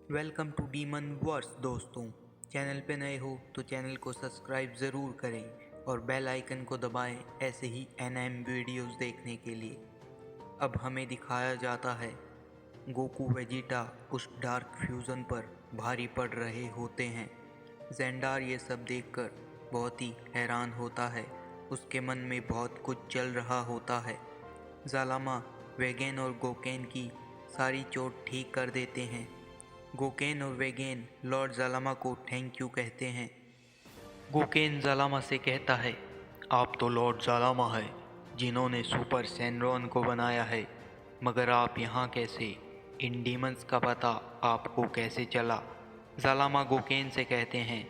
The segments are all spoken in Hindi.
वेलकम टू डीमन वर्स दोस्तों। चैनल पे नए हो तो चैनल को सब्सक्राइब ज़रूर करें और बेल आइकन को दबाएं ऐसे ही एनएम वीडियोस देखने के लिए। अब हमें दिखाया जाता है गोकू वेजिटा उस डार्क फ्यूज़न पर भारी पड़ रहे होते हैं। जेंडार ये सब देखकर बहुत ही हैरान होता है। उसके मन में बहुत कुछ चल रहा होता है। जालामा वेगेन और गोकेन की सारी चोट ठीक कर देते हैं। गोकेन और वेगेन लॉर्ड जालामा को थैंक यू कहते हैं। गोकेन जालामा से कहता है, आप तो लॉर्ड जालामा है जिन्होंने सुपर सैनरॉन को बनाया है, मगर आप यहाँ कैसे? इन डीमंस का पता आपको कैसे चला? जालामा गोकेन से कहते हैं,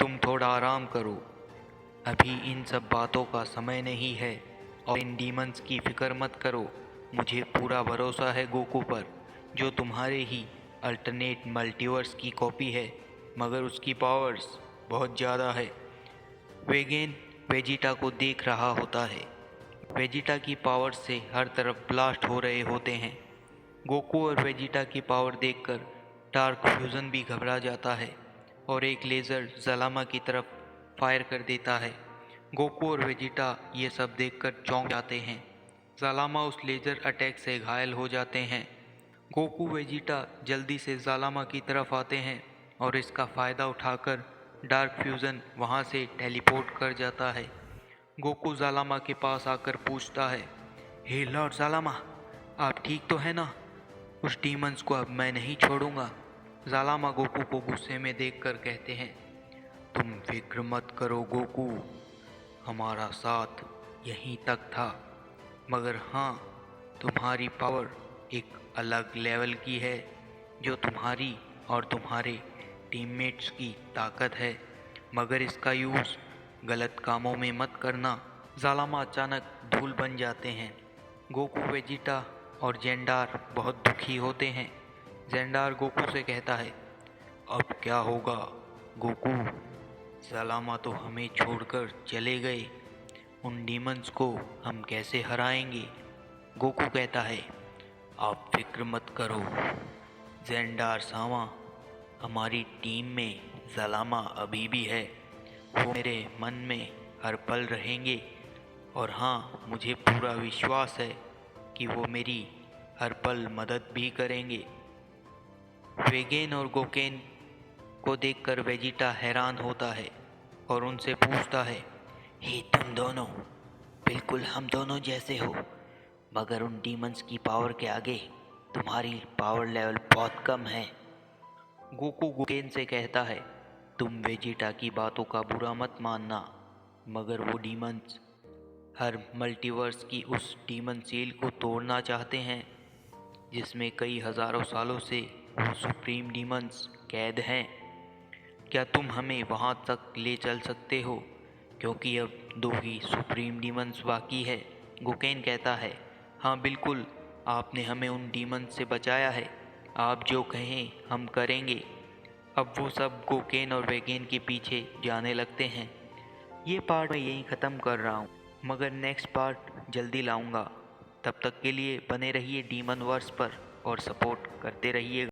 तुम थोड़ा आराम करो, अभी इन सब बातों का समय नहीं है और इन डीमंस की फिक्र मत करो। मुझे पूरा भरोसा है गोकू पर, जो तुम्हारे ही अल्टरनेट मल्टीवर्स की कॉपी है, मगर उसकी पावर्स बहुत ज़्यादा है। वेगेन वेजिटा को देख रहा होता है। वेजिटा की पावर से हर तरफ ब्लास्ट हो रहे होते हैं। गोकू और वेजिटा की पावर देखकर डार्क फ्यूजन भी घबरा जाता है और एक लेज़र जालामा की तरफ फायर कर देता है। गोकू और वेजिटा ये सब देखकर चौंक जाते हैं। जालामा उस लेज़र अटैक से घायल हो जाते हैं। गोकू वेजिटा जल्दी से जालामा की तरफ आते हैं और इसका फ़ायदा उठाकर डार्क फ्यूज़न वहाँ से टेलीपोर्ट कर जाता है। गोकू जालामा के पास आकर पूछता है, हे लॉर्ड जालामा, आप ठीक तो है ना? उस डीमंस को अब मैं नहीं छोड़ूंगा। जालामा गोकू को गुस्से में देखकर कहते हैं, तुम फिक्र मत करो गोकू, हमारा साथ यहीं तक था, मगर हाँ, तुम्हारी पावर एक अलग लेवल की है, जो तुम्हारी और तुम्हारे टीममेट्स की ताकत है, मगर इसका यूज़ गलत कामों में मत करना। जालामा अचानक धूल बन जाते हैं। गोकू वेजिटा और जेंडार बहुत दुखी होते हैं। जेंडार गोकू से कहता है, अब क्या होगा गोकू? जालामा तो हमें छोड़कर चले गए, उन डीमंस को हम कैसे हराएंगे? गोकू कहता है, आप फिक्र मत करो जेंडार सामा, हमारी टीम में जालामा अभी भी है, वो मेरे मन में हर पल रहेंगे और हाँ, मुझे पूरा विश्वास है कि वो मेरी हर पल मदद भी करेंगे। वेगेन और गोकेन को देखकर वेजिटा हैरान होता है और उनसे पूछता है, हे तुम दोनों, बिल्कुल हम दोनों जैसे हो, मगर उन डीमंस की पावर के आगे तुम्हारी पावर लेवल बहुत कम है। गोकू गोकेन से कहता है, तुम वेजिटा की बातों का बुरा मत मानना, मगर वो डीमंस हर मल्टीवर्स की उस डीमन सील को तोड़ना चाहते हैं, जिसमें कई हज़ारों सालों से वो सुप्रीम डीमंस कैद हैं। क्या तुम हमें वहाँ तक ले चल सकते हो, क्योंकि अब दो ही सुप्रीम डीमंस बाकी है? गोकेन कहता है, हाँ बिल्कुल, आपने हमें उन डीमंस से बचाया है, आप जो कहें हम करेंगे। अब वो सब गोकेन और वेगेन के पीछे जाने लगते हैं। ये पार्ट मैं यहीं ख़त्म कर रहा हूँ, मगर नेक्स्ट पार्ट जल्दी लाऊंगा। तब तक के लिए बने रहिए डीमन वर्स पर और सपोर्ट करते रहिए।